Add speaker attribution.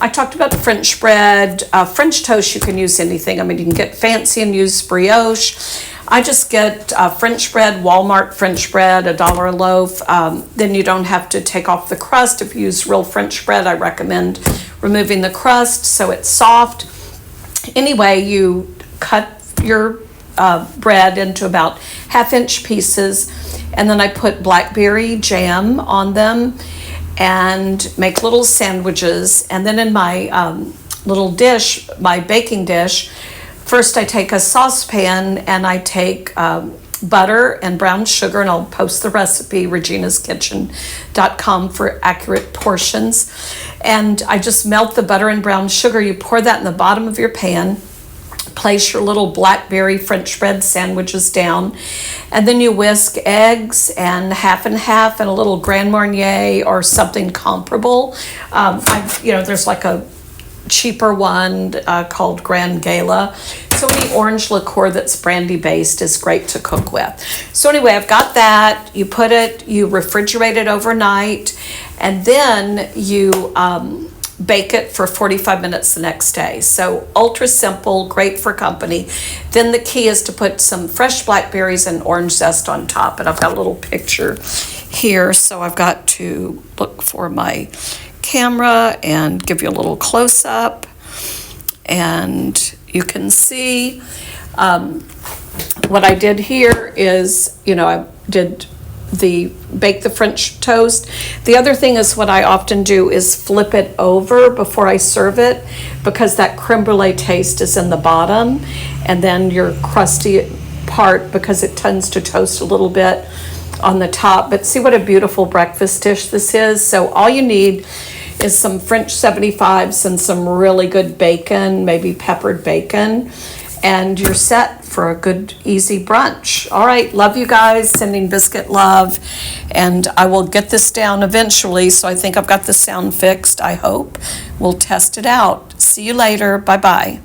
Speaker 1: I talked about French bread. French toast, you can use anything. I mean, you can get fancy and use brioche. I just get French bread, Walmart French bread, $1 a loaf. Then you don't have to take off the crust. If you use real French bread, I recommend removing the crust so it's soft. Anyway, you cut your bread into about half-inch pieces, and then I put blackberry jam on them and make little sandwiches. And then in my little dish, my baking dish, first I take a saucepan and I take butter and brown sugar, and I'll post the recipe, reginaskitchen.com, for accurate portions. And I just melt the butter and brown sugar. You pour that in the bottom of your pan, place your little blackberry French bread sandwiches down, and then you whisk eggs and half and a little Grand Marnier or something comparable. There's like a cheaper one called Grand Gala. So any orange liqueur that's brandy based is great to cook with. So anyway, I've got that. You refrigerate it overnight, and then you bake it for 45 minutes the next day. So ultra simple, great for company. Then the key is to put some fresh blackberries and orange zest on top. And I've got a little picture here, so I've got to look for my camera and give you a little close-up. And you can see what I did here is, I did bake the French toast. The other thing is, what I often do is flip it over before I serve it, because that creme brulee taste is in the bottom, and then your crusty part, because it tends to toast a little bit on the top. But see what a beautiful breakfast dish this is. So all you need is some French 75s and some really good bacon, maybe peppered bacon, and you're set for a good, easy brunch. All right, love you guys, sending biscuit love, and I will get this down eventually, so I think I've got the sound fixed, I hope. We'll test it out. See you later. Bye-bye.